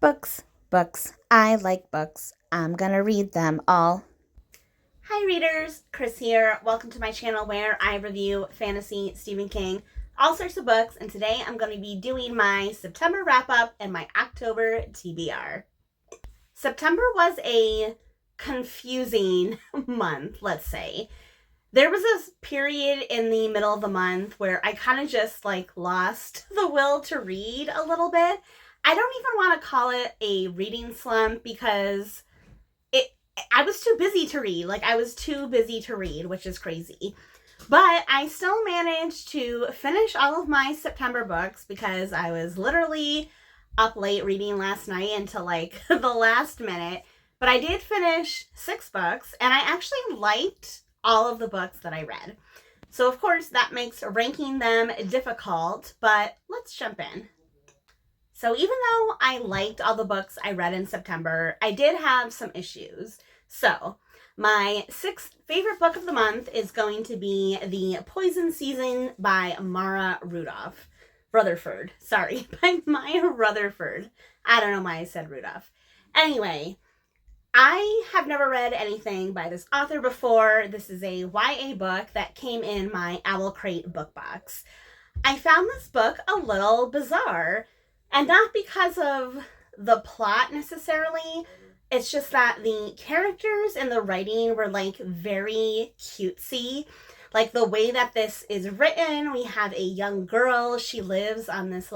Books, books. I like books. I'm gonna read them all. Hi readers, Chris here. Welcome to my channel where I review fantasy, Stephen King, all sorts of books, and today I'm going to be doing my September wrap-up and my October TBR. September was a confusing month, let's say. There was a period in the middle of the month where I kind of just lost the will to read a little bit. I don't even want to call it a reading slump because I was too busy to read. I was too busy to read, which is crazy. But I still managed to finish all of my September books because I was literally up late reading last night until the last minute. But I did finish 6 books, and I actually liked all of the books that I read. So of course that makes ranking them difficult, but let's jump in. So even though I liked all the books I read in September, I did have some issues. So my 6th favorite book of the month is going to be The Poison Season by Rutherford. Sorry, by Maya Rutherford. I don't know why I said Rudolph. Anyway, I have never read anything by this author before. This is a YA book that came in my Owl Crate book box. I found this book a little bizarre. And not because of the plot necessarily, it's just that the characters and the writing were very cutesy. The way that this is written, we have a young girl. She lives on this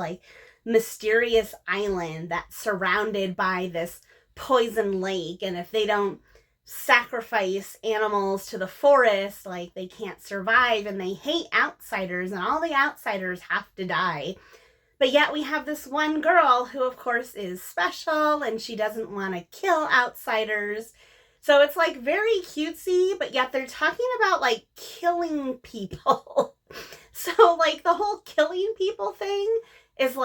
mysterious island that's surrounded by this poison lake. And if they don't sacrifice animals to the forest, they can't survive, and they hate outsiders, and all the outsiders have to die. But yet we have this one girl who, of course, is special, and she doesn't want to kill outsiders. So it's very cutesy, but yet they're talking about killing people. So the whole killing people thing is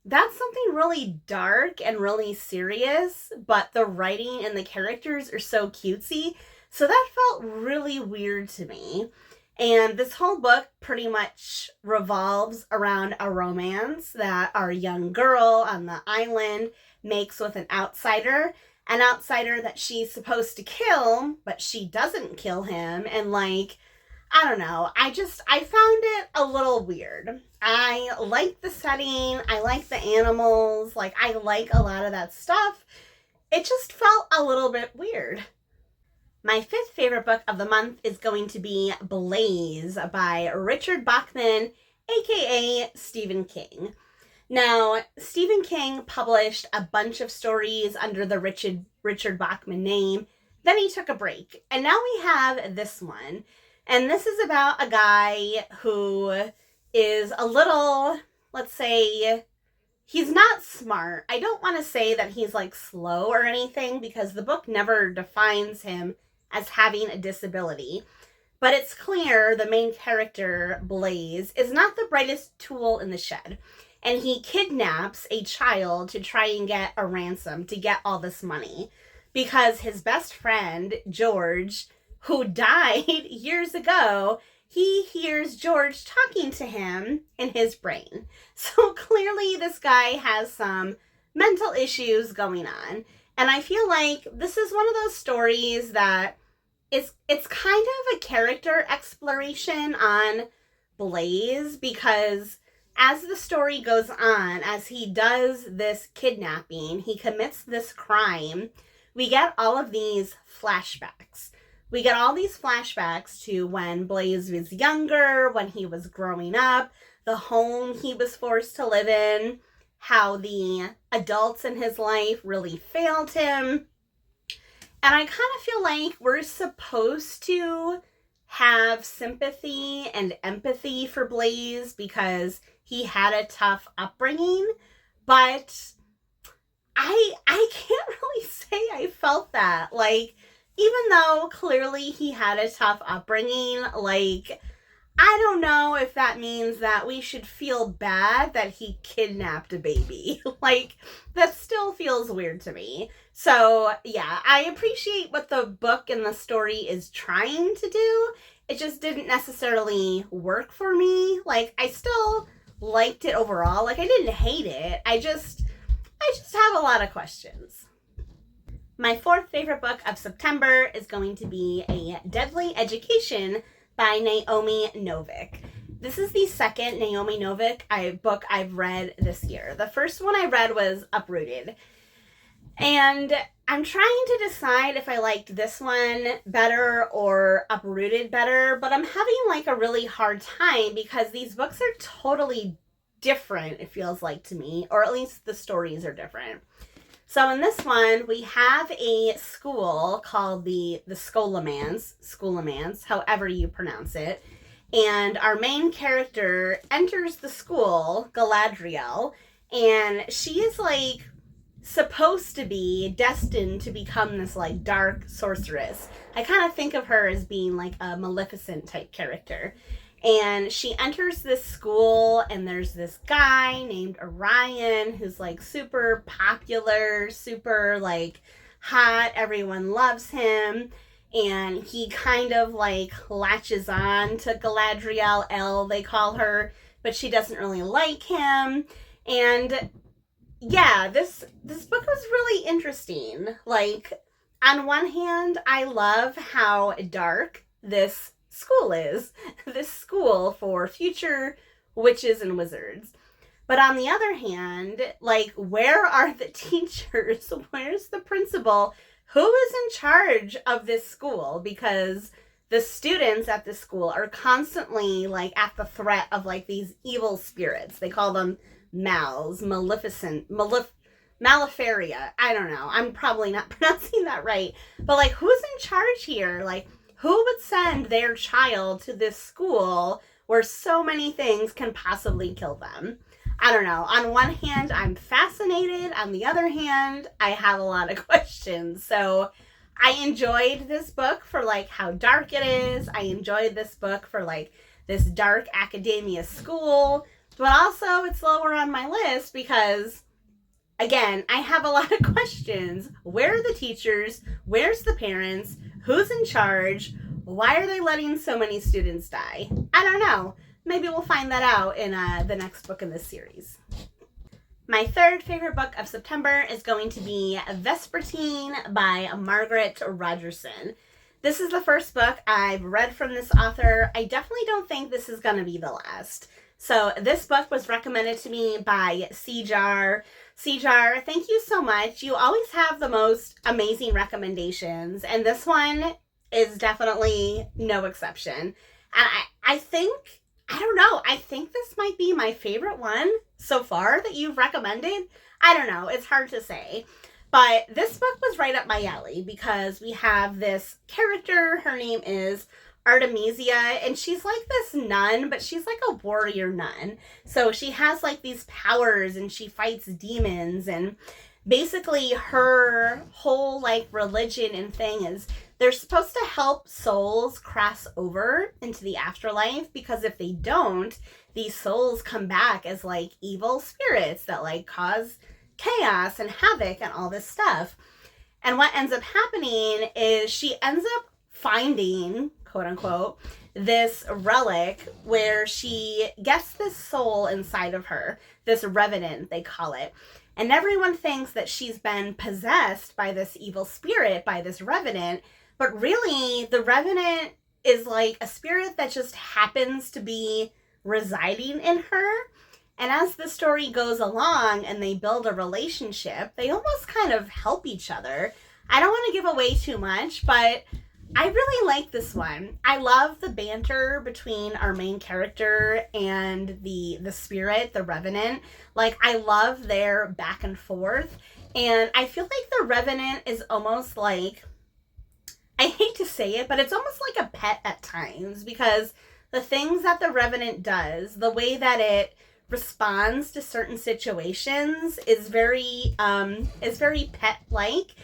that's something really dark and really serious, but the writing and the characters are so cutesy. So that felt really weird to me. And this whole book pretty much revolves around a romance that our young girl on the island makes with an outsider that she's supposed to kill, but she doesn't kill him. And I don't know, I found it a little weird. I like the setting, I like the animals, I like a lot of that stuff. It just felt a little bit weird. My 5th favorite book of the month is going to be Blaze by Richard Bachman, aka Stephen King. Now, Stephen King published a bunch of stories under the Richard Bachman name. Then he took a break, and now we have this one. And this is about a guy who is a little, let's say, he's not smart. I don't want to say that he's slow or anything, because the book never defines him as having a disability. But it's clear the main character, Blaze, is not the brightest tool in the shed. And he kidnaps a child to try and get a ransom to get all this money. Because his best friend, George, who died years ago, he hears George talking to him in his brain. So clearly this guy has some mental issues going on. And I feel like this is one of those stories that it's kind of a character exploration on Blaze, because as the story goes on, as he does this kidnapping, he commits this crime, we get all of these flashbacks. We get all these flashbacks to when Blaze was younger, when he was growing up, the home he was forced to live in, how the adults in his life really failed him. And I kind of feel like we're supposed to have sympathy and empathy for Blaze because he had a tough upbringing, but I can't really say I felt that. Even though clearly he had a tough upbringing, I don't know if that means that we should feel bad that he kidnapped a baby. That still feels weird to me. So, yeah, I appreciate what the book and the story is trying to do. It just didn't necessarily work for me. I still liked it overall. I didn't hate it. I just have a lot of questions. My fourth favorite book of September is going to be A Deadly Education by Naomi Novik. This is the second Naomi Novik book I've read this year. The first one I read was Uprooted. And I'm trying to decide if I liked this one better or Uprooted better, but I'm having like a really hard time because these books are totally different, it feels like to me, or at least the stories are different. So in this one, we have a school called the Scholamance, however you pronounce it. And our main character enters the school, Galadriel, and she is like supposed to be destined to become this like dark sorceress. I kind of think of her as being like a Maleficent type character. And she enters this school, and there's this guy named Orion who's like super popular, super like hot. Everyone loves him. And he kind of like latches on to Galadriel, Elle they call her, but she doesn't really like him. And yeah, this book was really interesting. Like, on one hand, I love how dark this school is. This school for future witches and wizards. But on the other hand, like, where are the teachers? Where's the principal? Who is in charge of this school? Because the students at this school are constantly like at the threat of like these evil spirits. They call them Mals, Maleficaria. I don't know. I'm probably not pronouncing that right. But like, who's in charge here? Like, who would send their child to this school where so many things can possibly kill them? I don't know. On one hand, I'm fascinated. On the other hand, I have a lot of questions. So I enjoyed this book for like how dark it is. I enjoyed this book for like this dark academia school. But also it's lower on my list because, again, I have a lot of questions. Where are the teachers? Where's the parents? Who's in charge? Why are they letting so many students die? I don't know. Maybe we'll find that out in the next book in this series. My third favorite book of September is going to be Vespertine by Margaret Rogerson. This is the first book I've read from this author. I definitely don't think this is going to be the last. So this book was recommended to me by Seajar. Seajar, thank you so much. You always have the most amazing recommendations, and this one is definitely no exception. And I think, I don't know, I think this might be my favorite one so far that you've recommended. I don't know, it's hard to say. But this book was right up my alley because we have this character, her name is Artemisia, and she's like this nun, but she's like a warrior nun. So she has like these powers and she fights demons, and basically her whole like religion and thing is they're supposed to help souls cross over into the afterlife, because if they don't, these souls come back as like evil spirits that like cause chaos and havoc and all this stuff. And what ends up happening is she ends up finding, quote unquote, this relic where she gets this soul inside of her, this revenant, they call it. And everyone thinks that she's been possessed by this evil spirit, by this revenant, but really the revenant is like a spirit that just happens to be residing in her. And as the story goes along and they build a relationship, they almost kind of help each other. I don't want to give away too much, but I really like this one. I love the banter between our main character and the spirit, the revenant. Like, I love their back and forth. And I feel like the revenant is almost like, I hate to say it, but it's almost like a pet at times, because the things that the revenant does, the way that it responds to certain situations is very pet-like.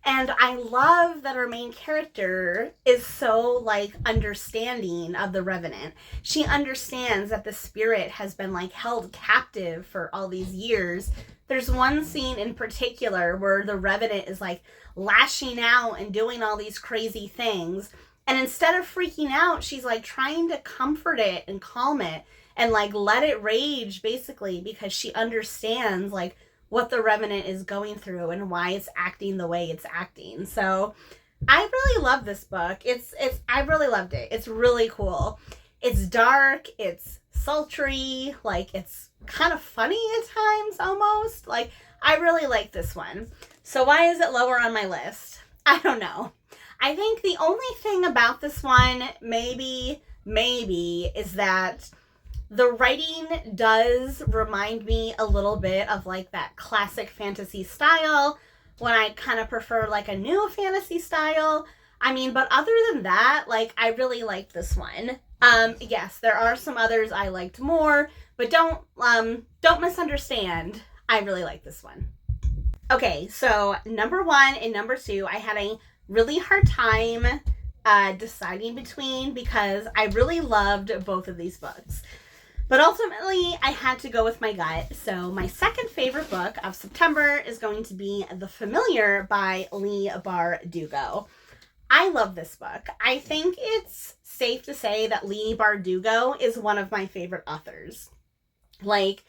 And I love that our main character is so like understanding of the revenant. She understands that the spirit has been like held captive for all these years. There's one scene in particular where the revenant is like lashing out and doing all these crazy things. And instead of freaking out, she's like trying to comfort it and calm it and like let it rage, basically, because she understands like what the Revenant is going through and why it's acting the way it's acting. So I really love this book. I really loved it. It's really cool. It's dark, it's sultry, like it's kind of funny at times almost. Like, I really like this one. So why is it lower on my list? I don't know. I think the only thing about this one, maybe, is that the writing does remind me a little bit of like that classic fantasy style, when I kind of prefer like a new fantasy style. I mean, but other than that, like, I really like this one. Yes, there are some others I liked more, but don't misunderstand. I really like this one. Okay, so number 1 and number 2, I had a really hard time deciding between, because I really loved both of these books. But ultimately, I had to go with my gut. So my second favorite book of September is going to be The Familiar by Leigh Bardugo. I love this book. I think it's safe to say that Leigh Bardugo is one of my favorite authors. Like,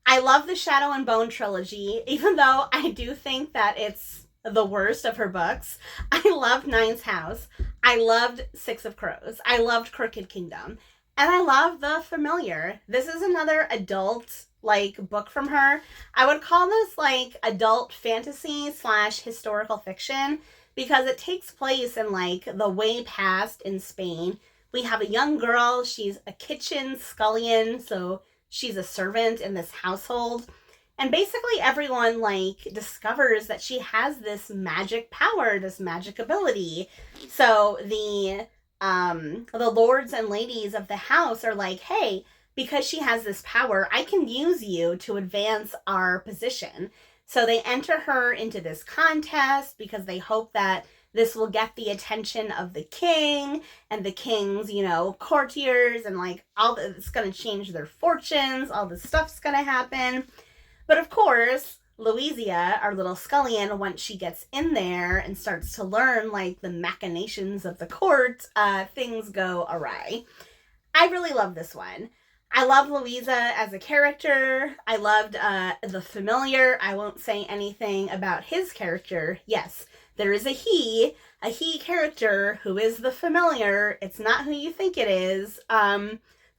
I love the Shadow and Bone trilogy, even though I do think that it's the worst of her books. I loved Nine's House. I loved Six of Crows. I loved Crooked Kingdom. And I love The Familiar. This is another adult, like, book from her. I would call this, like, adult fantasy / historical fiction, because it takes place in, like, the way past in Spain. We have a young girl. She's a kitchen scullion, so she's a servant in this household. And basically everyone, like, discovers that she has this magic power, this magic ability. So the lords and ladies of the house are like, hey, because she has this power, I can use you to advance our position. So they enter her into this contest because they hope that this will get the attention of the king and the king's, courtiers, and like all that. It's going to change their fortunes. All this stuff's going to happen. But of course, Louisa, our little scullion, once she gets in there and starts to learn like the machinations of the court, things go awry. I really love this one. I love Louisa as a character. I loved The Familiar. I won't say anything about his character. Yes, there is a he character who is the Familiar. It's not who you think it is,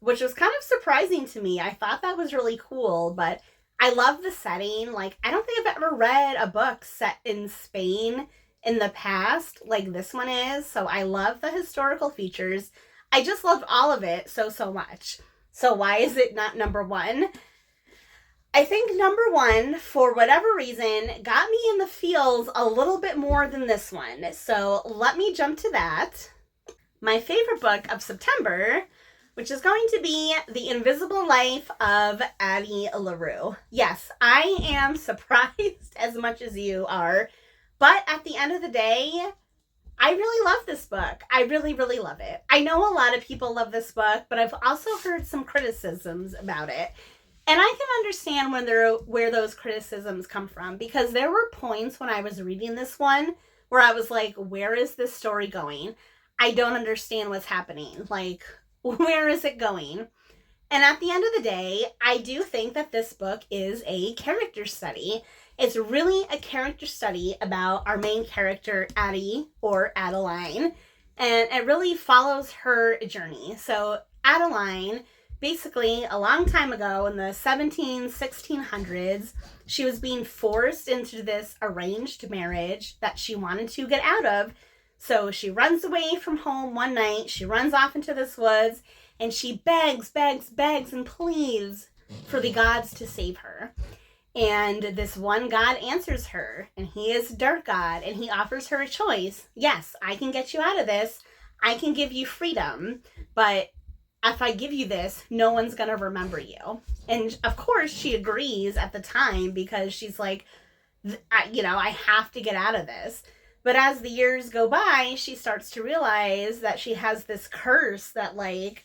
which was kind of surprising to me. I thought that was really cool, but I love the setting. Like, I don't think I've ever read a book set in Spain in the past like this one is. So I love the historical features. I just loved all of it so much. So why is it not number 1? I think number 1, for whatever reason, got me in the feels a little bit more than this one. So let me jump to that. My favorite book of September, which is going to be The Invisible Life of Addie LaRue. Yes, I am surprised as much as you are, but at the end of the day, I really love this book. I really love it. I know a lot of people love this book, but I've also heard some criticisms about it. And I can understand where those criticisms come from, because there were points when I was reading this one where I was like, where is this story going? I don't understand what's happening. Like, where is it going? And at the end of the day, I do think that this book is a character study. It's really a character study about our main character, Addie, or Adeline. And it really follows her journey. So Adeline, basically, a long time ago in the 1600s, she was being forced into this arranged marriage that she wanted to get out of. So she runs away from home one night. She runs off into this woods, and she begs and pleads for the gods to save her. And this one god answers her, and he is a dark god, and he offers her a choice. Yes, I can get you out of this. I can give you freedom, but if I give you this, no one's going to remember you. And of course, she agrees at the time, because she's like, I have to get out of this. But as the years go by, she starts to realize that she has this curse that, like,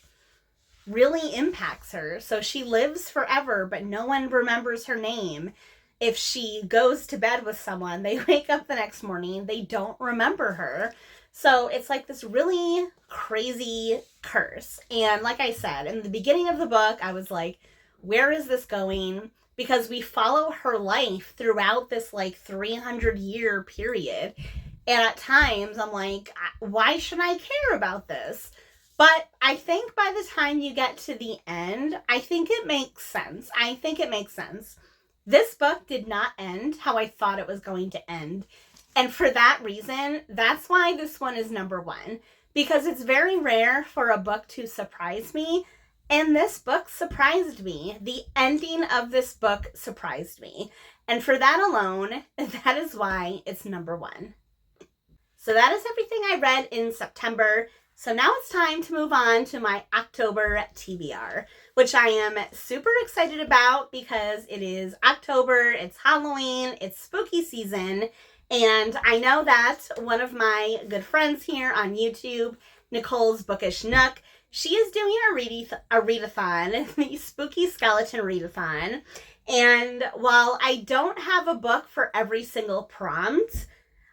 really impacts her. So she lives forever, but no one remembers her name. If she goes to bed with someone, they wake up the next morning, they don't remember her. So it's like this really crazy curse. And like I said, in the beginning of the book, I was like, where is this going? because we follow her life throughout this like 300-year period. And at times I'm like, why should I care about this? But I think by the time you get to the end, I think it makes sense. This book did not end how I thought it was going to end. And for that reason, that's why this one is number one. Because it's very rare for a book to surprise me. And this book surprised me. The ending of this book surprised me. And for that alone, that is why it's number one. So that is everything I read in September. So now it's time to move on to my October TBR, which I am super excited about because it is October, it's Halloween, it's spooky season. And I know that one of my good friends here on YouTube, Nicole's Bookish Nook, she is doing a readathon, the Spooky Skeleton Readathon. And while I don't have a book for every single prompt,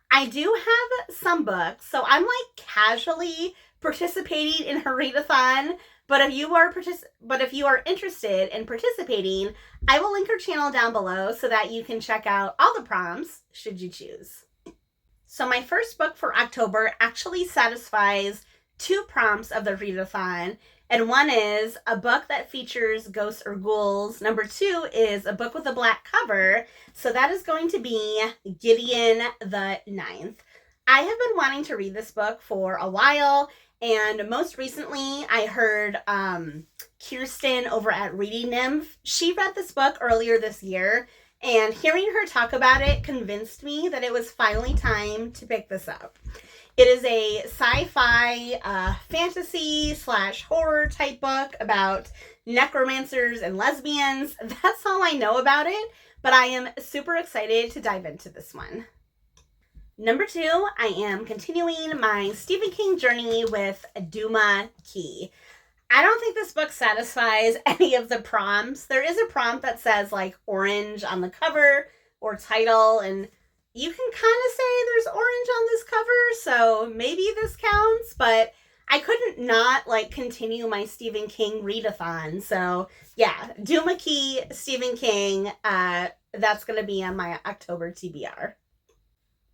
I do have some books. So I'm like casually participating in her readathon. But if you are interested in participating, I will link her channel down below so that you can check out all the prompts should you choose. So my first book for October actually satisfies 2 prompts of the readathon. And one is a book that features ghosts or ghouls. Number 2 is a book with a black cover. So that is going to be Gideon the Ninth. I have been wanting to read this book for a while. And most recently, I heard Kirsten over at Reading Nymph. She read this book earlier this year. And hearing her talk about it convinced me that it was finally time to pick this up. It is a sci-fi fantasy / horror type book about necromancers and lesbians. That's all I know about it, but I am super excited to dive into this one. Number 2, I am continuing my Stephen King journey with Duma Key. I don't think this book satisfies any of the prompts. There is a prompt that says like orange on the cover or title, and you can kind of say there's orange on this cover, so maybe this counts, but I couldn't not like continue my Stephen King readathon. So yeah, Duma Key, Stephen King, that's going to be on my October TBR.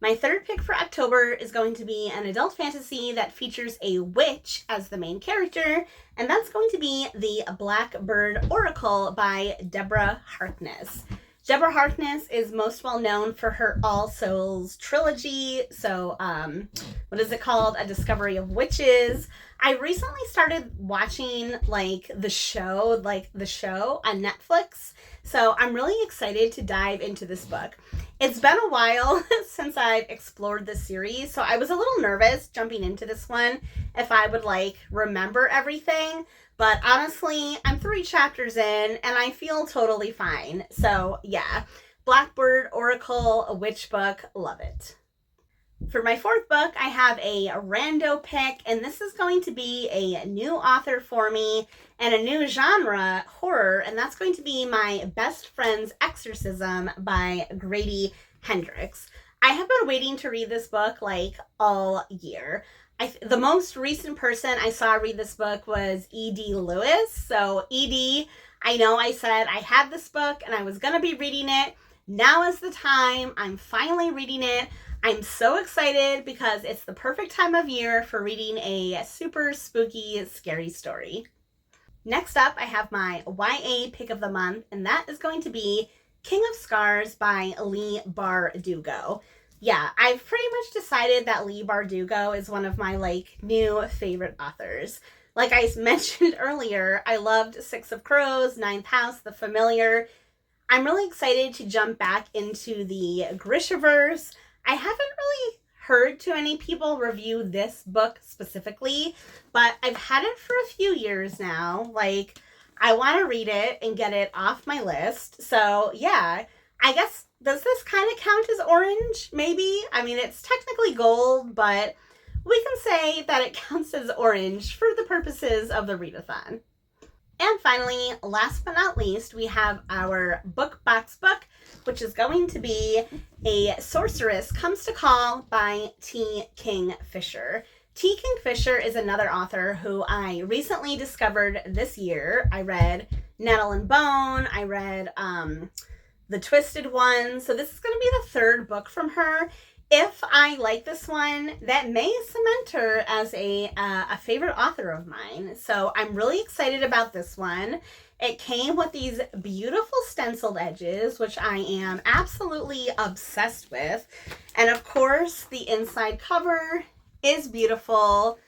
My third pick for October is going to be an adult fantasy that features a witch as the main character, and that's going to be The Blackbird Oracle by Deborah Harkness. Deborah Harkness is most well known for her All Souls trilogy. So, what is it called? A Discovery of Witches. I recently started watching the show on Netflix. So I'm really excited to dive into this book. It's been a while since I've explored this series, so I was a little nervous jumping into this one if I would remember everything. But honestly, I'm 3 chapters in and I feel totally fine. So yeah, Blackbird Oracle, a witch book, love it. For my 4th book, I have a rando pick, and this is going to be a new author for me and a new genre, horror, and that's going to be my best friend's Exorcism by Grady Hendrix. I have been waiting to read this book all year. The most recent person I saw read this book was E.D. Lewis. So E.D., I know I said I had this book and I was going to be reading it. Now is the time. I'm finally reading it. I'm so excited because it's the perfect time of year for reading a super spooky, scary story. Next up, I have my YA pick of the month, and that is going to be King of Scars by Leigh Bardugo. Yeah, I've pretty much decided that Leigh Bardugo is one of my new favorite authors. Like I mentioned earlier, I loved Six of Crows, Ninth House, The Familiar. I'm really excited to jump back into the Grishaverse. I haven't really heard too many people review this book specifically, but I've had it for a few years now. I want to read it and get it off my list. So yeah, I guess, does this kind of count as orange? Maybe. I mean, it's technically gold, but we can say that it counts as orange for the purposes of the readathon. And finally, last but not least, we have our book box book, which is going to be A Sorceress Comes to Call by T. Kingfisher. T. Kingfisher is another author who I recently discovered this year. I read Nettle and Bone. I read The Twisted One. So this is going to be the third book from her. If I like this one, that may cement her as a favorite author of mine. So I'm really excited about this one. It came with these beautiful stenciled edges, which I am absolutely obsessed with. And of course, the inside cover is beautiful.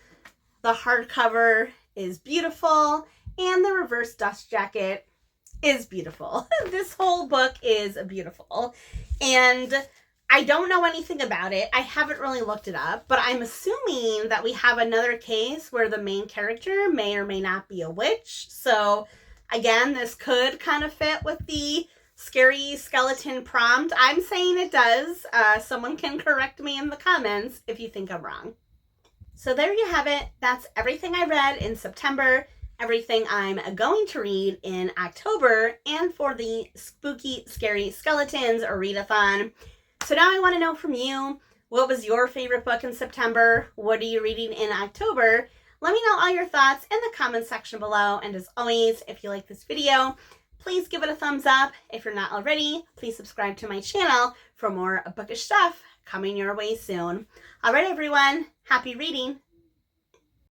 The hardcover is beautiful. And the reverse dust jacket is beautiful. This whole book is beautiful. And I don't know anything about it. I haven't really looked it up, but I'm assuming that we have another case where the main character may or may not be a witch. So again, this could kind of fit with the scary skeleton prompt. I'm saying it does. Someone can correct me in the comments if you think I'm wrong. So there you have it. That's everything I read in September, everything I'm going to read in October, and for the Spooky Scary Skeletons or readathon. So now I want to know from you, what was your favorite book in September? What are you reading in October? Let me know all your thoughts in the comment section below. And as always, if you like this video, please give it a thumbs up. If you're not already, please subscribe to my channel for more bookish stuff coming your way soon. All right, everyone, happy reading.